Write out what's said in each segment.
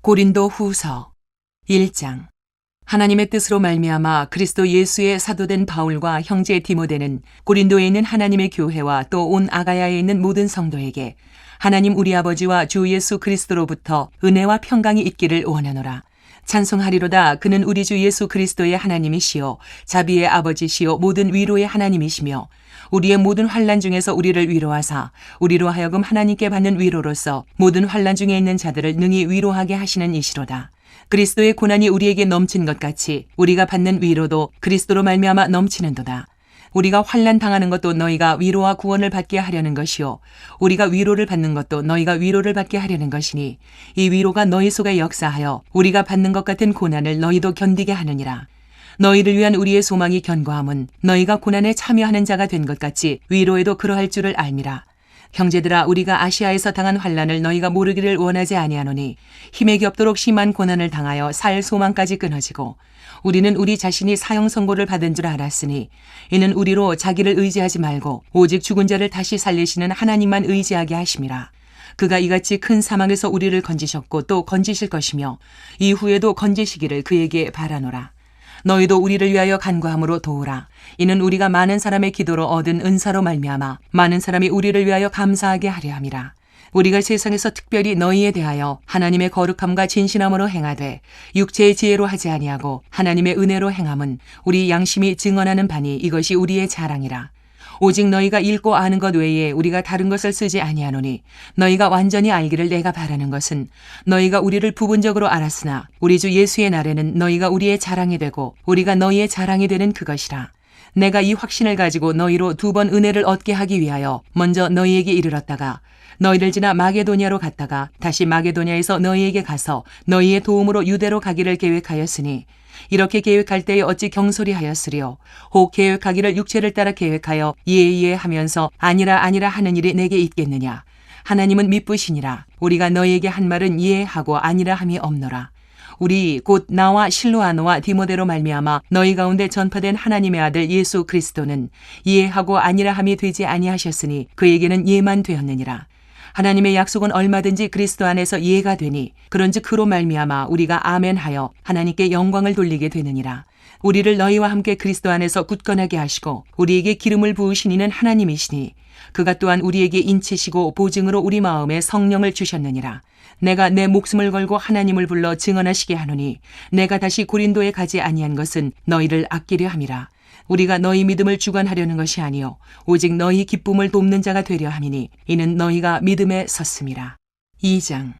고린도 후서 1장. 하나님의 뜻으로 말미암아 그리스도 예수의 사도된 바울과 형제 디모데는 고린도에 있는 하나님의 교회와 또 온 아가야에 있는 모든 성도에게 하나님 우리 아버지와 주 예수 그리스도로부터 은혜와 평강이 있기를 원하노라. 찬송하리로다. 그는 우리 주 예수 그리스도의 하나님이시요 자비의 아버지시요 모든 위로의 하나님이시며 우리의 모든 환난 중에서 우리를 위로하사 우리로 하여금 하나님께 받는 위로로서 모든 환난 중에 있는 자들을 능히 위로하게 하시는 이시로다. 그리스도의 고난이 우리에게 넘친 것 같이 우리가 받는 위로도 그리스도로 말미암아 넘치는도다. 우리가 환난 당하는 것도 너희가 위로와 구원을 받게 하려는 것이요 우리가 위로를 받는 것도 너희가 위로를 받게 하려는 것이니 이 위로가 너희 속에 역사하여 우리가 받는 것 같은 고난을 너희도 견디게 하느니라. 너희를 위한 우리의 소망이 견고함은 너희가 고난에 참여하는 자가 된 것 같이 위로에도 그러할 줄을 알미라. 형제들아, 우리가 아시아에서 당한 환난을 너희가 모르기를 원하지 아니하노니 힘에 겹도록 심한 고난을 당하여 살 소망까지 끊어지고 우리는 우리 자신이 사형 선고를 받은 줄 알았으니 이는 우리로 자기를 의지하지 말고 오직 죽은 자를 다시 살리시는 하나님만 의지하게 하심이라. 그가 이같이 큰 사망에서 우리를 건지셨고 또 건지실 것이며 이후에도 건지시기를 그에게 바라노라. 너희도 우리를 위하여 간구함으로 도우라. 이는 우리가 많은 사람의 기도로 얻은 은사로 말미암아 많은 사람이 우리를 위하여 감사하게 하려 함이라. 우리가 세상에서 특별히 너희에 대하여 하나님의 거룩함과 진실함으로 행하되 육체의 지혜로 하지 아니하고 하나님의 은혜로 행함은 우리 양심이 증언하는 바니 이것이 우리의 자랑이라. 오직 너희가 읽고 아는 것 외에 우리가 다른 것을 쓰지 아니하노니 너희가 완전히 알기를 내가 바라는 것은 너희가 우리를 부분적으로 알았으나 우리 주 예수의 날에는 너희가 우리의 자랑이 되고 우리가 너희의 자랑이 되는 그것이라. 내가 이 확신을 가지고 너희로 2번 은혜를 얻게 하기 위하여 먼저 너희에게 이르렀다가 너희를 지나 마게도냐로 갔다가 다시 마게도냐에서 너희에게 가서 너희의 도움으로 유대로 가기를 계획하였으니 이렇게 계획할 때에 어찌 경솔이하였으리요. 혹 계획하기를 육체를 따라 계획하여 예 하면서 아니라 하는 일이 내게 있겠느냐. 하나님은 미쁘시니라. 우리가 너희에게 한 말은 예하고 아니라 함이 없노라. 우리 곧 나와 실로아노와 디모데로 말미암아 너희 가운데 전파된 하나님의 아들 예수 그리스도는 예하고 아니라 함이 되지 아니하셨으니 그에게는 예만 되었느니라. 하나님의 약속은 얼마든지 그리스도 안에서 예가 되니 그런즉 그로 말미암아 우리가 아멘하여 하나님께 영광을 돌리게 되느니라. 우리를 너희와 함께 그리스도 안에서 굳건하게 하시고 우리에게 기름을 부으신 이는 하나님이시니 그가 또한 우리에게 인치시고 보증으로 우리 마음에 성령을 주셨느니라. 내가 내 목숨을 걸고 하나님을 불러 증언하시게 하노니 내가 다시 고린도에 가지 아니한 것은 너희를 아끼려 함이라. 우리가 너희 믿음을 주관하려는 것이 아니요 오직 너희 기쁨을 돕는 자가 되려 함이니 이는 너희가 믿음에 섰음이라. 2장.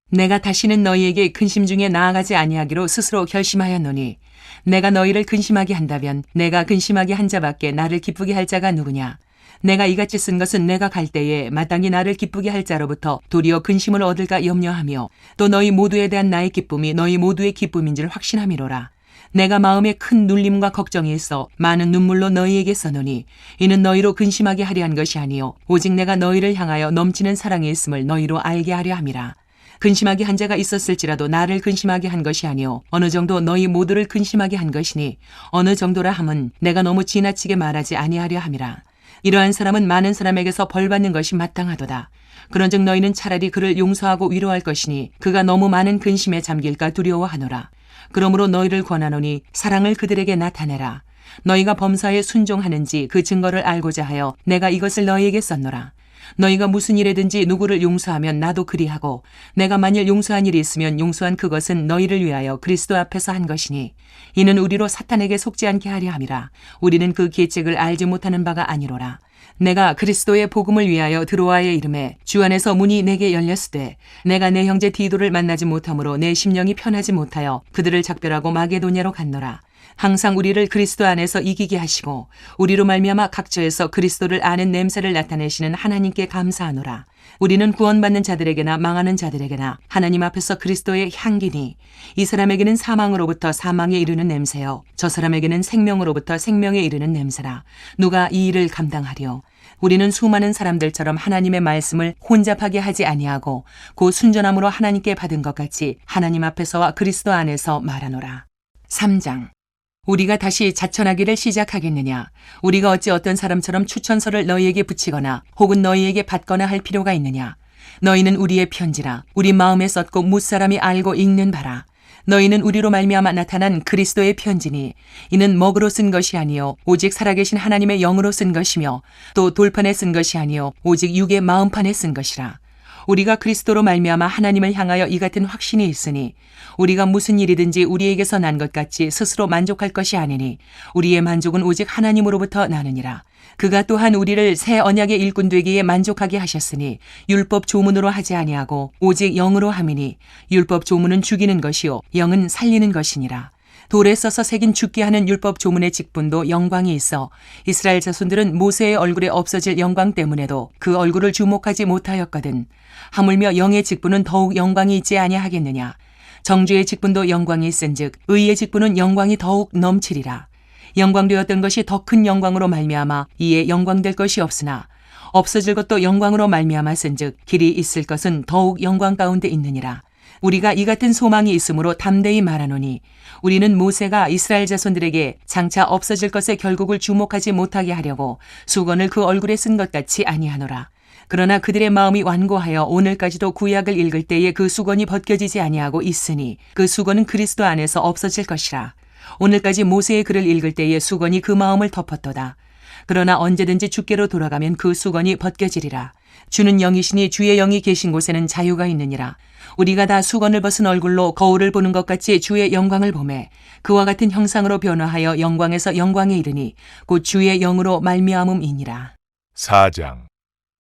내가 다시는 너희에게 근심 중에 나아가지 아니하기로 스스로 결심하였노니 내가 너희를 근심하게 한다면 내가 근심하게 한 자밖에 나를 기쁘게 할 자가 누구냐. 내가 이같이 쓴 것은 내가 갈 때에 마땅히 나를 기쁘게 할 자로부터 도리어 근심을 얻을까 염려하며 또 너희 모두에 대한 나의 기쁨이 너희 모두의 기쁨인 줄 확신함이로라. 내가 마음에 큰 눌림과 걱정이 있어 많은 눈물로 너희에게 써노니 이는 너희로 근심하게 하려 한 것이 아니요 오직 내가 너희를 향하여 넘치는 사랑이 있음을 너희로 알게 하려 함이라. 근심하게 한 자가 있었을지라도 나를 근심하게 한 것이 아니요 어느 정도 너희 모두를 근심하게 한 것이니 어느 정도라 함은 내가 너무 지나치게 말하지 아니하려 함이라. 이러한 사람은 많은 사람에게서 벌받는 것이 마땅하도다. 그런즉 너희는 차라리 그를 용서하고 위로할 것이니 그가 너무 많은 근심에 잠길까 두려워하노라. 그러므로 너희를 권하노니 사랑을 그들에게 나타내라. 너희가 범사에 순종하는지 그 증거를 알고자 하여 내가 이것을 너희에게 썼노라. 너희가 무슨 일에든지 누구를 용서하면 나도 그리하고 내가 만일 용서한 일이 있으면 용서한 그것은 너희를 위하여 그리스도 앞에서 한 것이니 이는 우리로 사탄에게 속지 않게 하려 함이라. 우리는 그 계책을 알지 못하는 바가 아니로라. 내가 그리스도의 복음을 위하여 드로아에 이름에 주 안에서 문이 내게 열렸으되 내가 내 형제 디도를 만나지 못하므로 내 심령이 편하지 못하여 그들을 작별하고 마게도냐로 갔노라. 항상 우리를 그리스도 안에서 이기게 하시고 우리로 말미암아 각처에서 그리스도를 아는 냄새를 나타내시는 하나님께 감사하노라. 우리는 구원받는 자들에게나 망하는 자들에게나 하나님 앞에서 그리스도의 향기니 이 사람에게는 사망으로부터 사망에 이르는 냄새요 저 사람에게는 생명으로부터 생명에 이르는 냄새라. 누가 이 일을 감당하리요. 우리는 수많은 사람들처럼 하나님의 말씀을 혼잡하게 하지 아니하고 그 순전함으로 하나님께 받은 것 같이 하나님 앞에서와 그리스도 안에서 말하노라. 3장. 우리가 다시 자천하기를 시작하겠느냐. 우리가 어찌 어떤 사람처럼 추천서를 너희에게 붙이거나 혹은 너희에게 받거나 할 필요가 있느냐. 너희는 우리의 편지라 우리 마음에 썼고 무사람이 알고 읽는 바라. 너희는 우리로 말미암아 나타난 그리스도의 편지니 이는 먹으로 쓴 것이 아니요 오직 살아계신 하나님의 영으로 쓴 것이며 또 돌판에 쓴 것이 아니요 오직 육의 마음판에 쓴 것이라. 우리가 그리스도로 말미암아 하나님을 향하여 이 같은 확신이 있으니 우리가 무슨 일이든지 우리에게서 난 것 같이 스스로 만족할 것이 아니니 우리의 만족은 오직 하나님으로부터 나느니라. 그가 또한 우리를 새 언약의 일꾼 되기에 만족하게 하셨으니 율법 조문으로 하지 아니하고 오직 영으로 함이니 율법 조문은 죽이는 것이요 영은 살리는 것이니라. 돌에 써서 새긴 죽게 하는 율법 조문의 직분도 영광이 있어 이스라엘 자손들은 모세의 얼굴에 없어질 영광 때문에도 그 얼굴을 주목하지 못하였거든. 하물며 영의 직분은 더욱 영광이 있지 아니하겠느냐. 정죄의 직분도 영광이 있은즉 의의 직분은 영광이 더욱 넘치리라. 영광되었던 것이 더 큰 영광으로 말미암아 이에 영광될 것이 없으나 없어질 것도 영광으로 말미암았은즉 길이 있을 것은 더욱 영광 가운데 있느니라. 우리가 이 같은 소망이 있으므로 담대히 말하노니 우리는 모세가 이스라엘 자손들에게 장차 없어질 것의 결국을 주목하지 못하게 하려고 수건을 그 얼굴에 쓴 것 같이 아니하노라. 그러나 그들의 마음이 완고하여 오늘까지도 구약을 읽을 때에 그 수건이 벗겨지지 아니하고 있으니 그 수건은 그리스도 안에서 없어질 것이라. 오늘까지 모세의 글을 읽을 때에 수건이 그 마음을 덮었도다. 그러나 언제든지 주께로 돌아가면 그 수건이 벗겨지리라. 주는 영이시니 주의 영이 계신 곳에는 자유가 있느니라. 우리가 다 수건을 벗은 얼굴로 거울을 보는 것 같이 주의 영광을 보매 그와 같은 형상으로 변화하여 영광에서 영광에 이르니 곧 주의 영으로 말미암음이니라. 4장.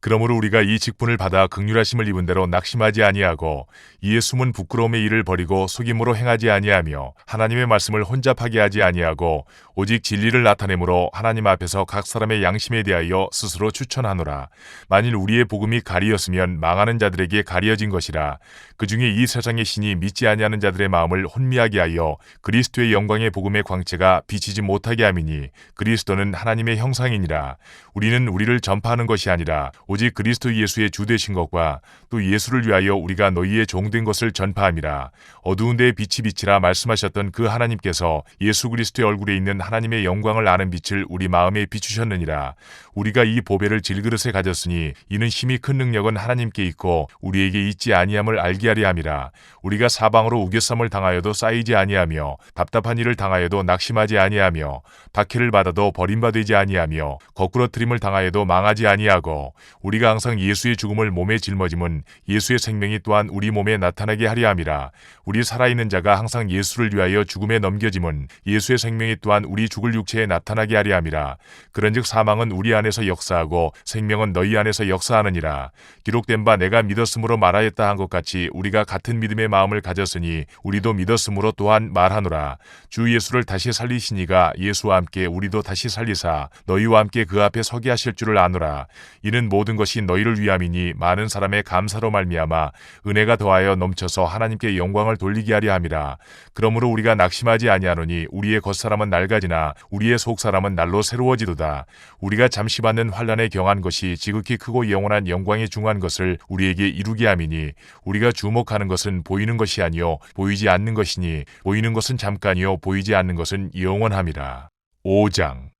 그러므로 우리가 이 직분을 받아 긍휼하심을 입은 대로 낙심하지 아니하고 이에 숨은 부끄러움의 일을 버리고 속임으로 행하지 아니하며 하나님의 말씀을 혼잡하게 하지 아니하고 오직 진리를 나타내므로 하나님 앞에서 각 사람의 양심에 대하여 스스로 추천하노라. 만일 우리의 복음이 가리였으면 망하는 자들에게 가려진 것이라. 그중에 이 세상의 신이 믿지 아니하는 자들의 마음을 혼미하게 하여 그리스도의 영광의 복음의 광채가 비치지 못하게 함이니 그리스도는 하나님의 형상이니라. 우리는 우리를 전파하는 것이 아니라 오직 그리스도 예수의 주 되신 것과 또 예수를 위하여 우리가 너희의 종된 것을 전파함이라. 어두운 데에 빛이 비치라 말씀하셨던 그 하나님께서 예수 그리스도의 얼굴에 있는 하나님의 영광을 아는 빛을 우리 마음에 비추셨느니라. 우리가 이 보배를 질그릇에 가졌으니 이는 힘이 큰 능력은 하나님께 있고 우리에게 있지 아니함을 알게 하려 함이라. 우리가 사방으로 우겨쌈을 당하여도 쌓이지 아니하며 답답한 일을 당하여도 낙심하지 아니하며 박해를 받아도 버림받지 아니하며 거꾸러뜨림을 당하여도 망하지 아니하고 우리가 항상 예수의 죽음을 몸에 짊어짐은 예수의 생명이 또한 우리 몸에 나타나게 하려 함이라. 우리 살아있는 자가 항상 예수를 위하여 죽음에 넘겨짐은 예수의 생명이 또한 우리 죽을 육체에 나타나게 하려 함이라. 그런즉 사망은 우리 안에서 역사하고 생명은 너희 안에서 역사하느니라. 기록된 바 내가 믿었으므로 말하였다 한 것 같이 우리가 같은 믿음의 마음을 가졌으니 우리도 믿었으므로 또한 말하노라. 주 예수를 다시 살리시니가 예수와 함께 우리도 다시 살리사 너희와 함께 그 앞에 서게 하실 줄을 아노라. 이는 모든 것이 너희를 위함이니 많은 사람의 감사로 말미암아 은혜가 더하여 넘쳐서 하나님께 영광을 돌리게 하려 함이라. 그러므로 우리가 낙심하지 아니하노니 우리의 겉사람은 낡아지나 우리의 속사람은 날로 새로워지도다. 우리가 잠시 받는 환난에 경한 것이 지극히 크고 영원한 영광에 중한 것을 우리에게 이루게 함이니 우리가 주목하는 것은 보이는 것이 아니요 보이지 않는 것이니 보이는 것은 잠깐이요 보이지 않는 것은 영원함이라. 5장.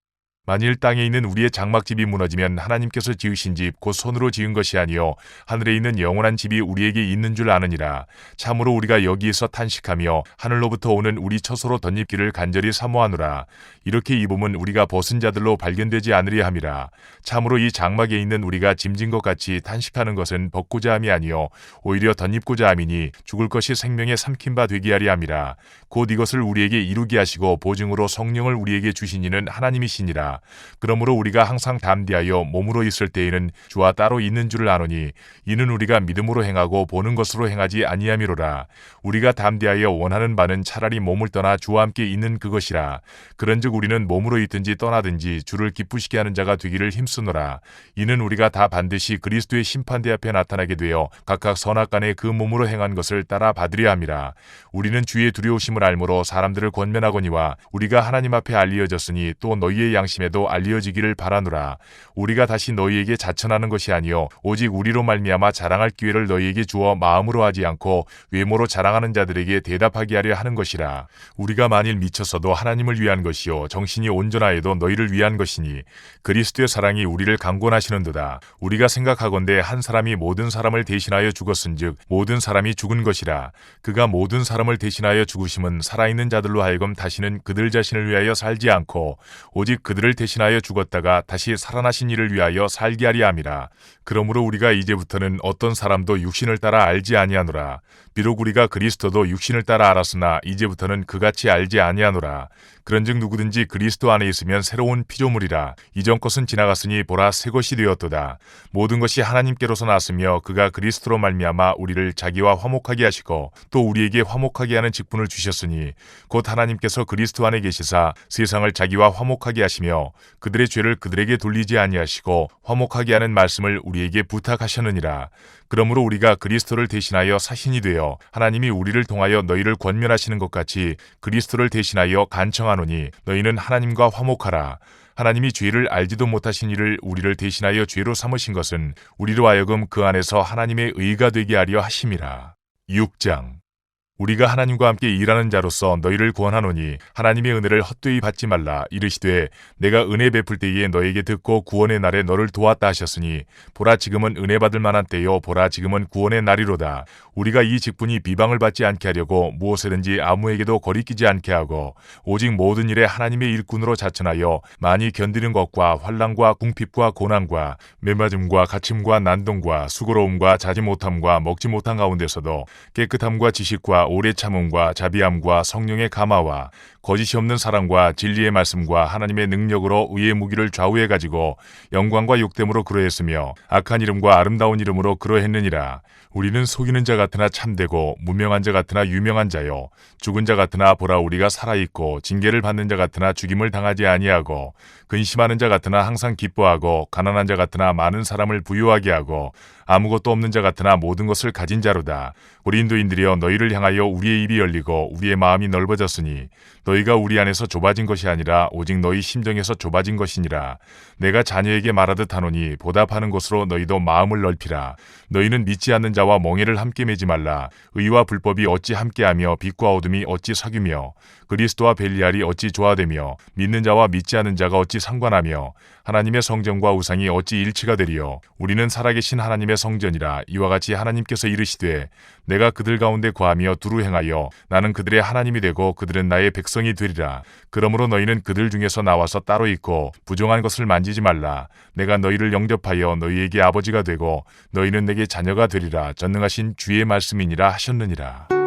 만일 땅에 있는 우리의 장막집이 무너지면 하나님께서 지으신 집 곧 손으로 지은 것이 아니요 하늘에 있는 영원한 집이 우리에게 있는 줄 아느니라. 참으로 우리가 여기에서 탄식하며 하늘로부터 오는 우리 처소로 덧입기를 간절히 사모하노라. 이렇게 입음은 우리가 벗은 자들로 발견되지 않으려 함이라. 참으로 이 장막에 있는 우리가 짐진 것 같이 탄식하는 것은 벗고자 함이 아니요 오히려 덧입고자 함이니 죽을 것이 생명에 삼킨 바 되게 하려 함이라. 곧 이것을 우리에게 이루게 하시고 보증으로 성령을 우리에게 주신 이는 하나님이시니라. 그러므로 우리가 항상 담대하여 몸으로 있을 때에는 주와 따로 있는 줄을 아노니 이는 우리가 믿음으로 행하고 보는 것으로 행하지 아니함이로라. 우리가 담대하여 원하는 바는 차라리 몸을 떠나 주와 함께 있는 그것이라. 그런즉 우리는 몸으로 있든지 떠나든지 주를 기쁘시게 하는 자가 되기를 힘쓰노라. 이는 우리가 다 반드시 그리스도의 심판대 앞에 나타나게 되어 각각 선악간에 그 몸으로 행한 것을 따라 받으려 함이라. 우리는 주의 두려우심을 알므로 사람들을 권면하거니와 우리가 하나님 앞에 알리어졌으니 또 너희의 양심에 하심에도 알려지기를 바라노라. 우리가 다시 너희에게 자천하는 것이 아니요 오직 우리로 말미암아 자랑할 기회를 너희에게 주어 마음으로 하지 않고 외모로 자랑하는 자들에게 대답하게 하려 하는 것이라. 우리가 만일 미쳤어도 하나님을 위한 것이요 정신이 온전하여도 너희를 위한 것이니 그리스도의 사랑이 우리를 강권하시는도다. 우리가 생각하건대 한 사람이 모든 사람을 대신하여 죽었은즉 모든 사람이 죽은 것이라. 그가 모든 사람을 대신하여 죽으심은 살아있는 자들로 하여금 다시는 그들 자신을 위하여 살지 않고 오직 그들을 대신하여 죽었다가 다시 살아나신 이를 위하여 살게 하리 함이라. 그러므로 우리가 이제부터는 어떤 사람도 육신을 따라 알지 아니하노라. 비록 우리가 그리스도도 육신을 따라 알았으나 이제부터는 그같이 알지 아니하노라. 그런즉 누구든지 그리스도 안에 있으면 새로운 피조물이라. 이전 것은 지나갔으니 보라 새 것이 되었도다. 모든 것이 하나님께로서 났으며 그가 그리스도로 말미암아 우리를 자기와 화목하게 하시고 또 우리에게 화목하게 하는 직분을 주셨으니 곧 하나님께서 그리스도 안에 계시사 세상을 자기와 화목하게 하시며 그들의 죄를 그들에게 돌리지 아니하시고 화목하게 하는 말씀을 우리에게 부탁하셨느니라. 그러므로 우리가 그리스도를 대신하여 사신이 되어 하나님이 우리를 통하여 너희를 권면하시는 것 같이 그리스도를 대신하여 간청하노니 너희는 하나님과 화목하라. 하나님이 죄를 알지도 못하신 이를 우리를 대신하여 죄로 삼으신 것은 우리로 하여금 그 안에서 하나님의 의가 되게 하려 하심이라. 6장 우리가 하나님과 함께 일하는 자로서 너희를 구원하노니 하나님의 은혜를 헛되이 받지 말라. 이르시되 내가 은혜 베풀 때에 너에게 듣고 구원의 날에 너를 도왔다 하셨으니 보라 지금은 은혜 받을 만한 때요 보라 지금은 구원의 날이로다. 우리가 이 직분이 비방을 받지 않게 하려고 무엇이든지 아무에게도 거리끼지 않게 하고 오직 모든 일에 하나님의 일꾼으로 자천하여 많이 견디는 것과 환난과 궁핍과 고난과 매맞음과 갇힘과 난동과 수고로움과 자지 못함과 먹지 못한 가운데서도 깨끗함과 지식과 오래 참음과 자비함과 성령의 감화와 거짓이 없는 사랑과 진리의 말씀과 하나님의 능력으로 의의 무기를 좌우해 가지고 영광과 욕됨으로 그러했으며 악한 이름과 아름다운 이름으로 그러했느니라. 우리는 속이는 자 같으나 참되고 무명한 자 같으나 유명한 자요 죽은 자 같으나 보라 우리가 살아있고 징계를 받는 자 같으나 죽임을 당하지 아니하고 근심하는 자 같으나 항상 기뻐하고 가난한 자 같으나 많은 사람을 부유하게 하고 아무것도 없는 자 같으나 모든 것을 가진 자로다. 고린도인들이여 너희를 향하여 우리의 입이 열리고 우리의 마음이 넓어졌으니 너희가 우리 안에서 좁아진 것이 아니라 오직 너희 심정에서 좁아진 것이니라. 내가 자녀에게 말하듯 하노니 보답하는 것으로 너희도 마음을 넓히라. 너희는 믿지 않는 자와 멍에를 함께 매지 말라. 의와 불법이 어찌 함께하며 빛과 어둠이 어찌 사귀며 그리스도와 벨리알이 어찌 조화되며 믿는 자와 믿지 않는 자가 어찌 상관하며 하나님의 성전과 우상이 어찌 일치가 되리요. 우리는 살아계신 하나님의 성전이라. 이와 같이 하나님께서 이르시되 내가 그들 가운데 거하며 두루 행하여 나는 그들의 하나님이 되고 그들은 나의 백성이 되리라. 그러므로 너희는 그들 중에서 나와서 따로 있고 부정한 것을 만지지 말라. 내가 너희를 영접하여 너희에게 아버지가 되고 너희는 내게 자녀가 되리라. 전능하신 주의 말씀이니라 하셨느니라.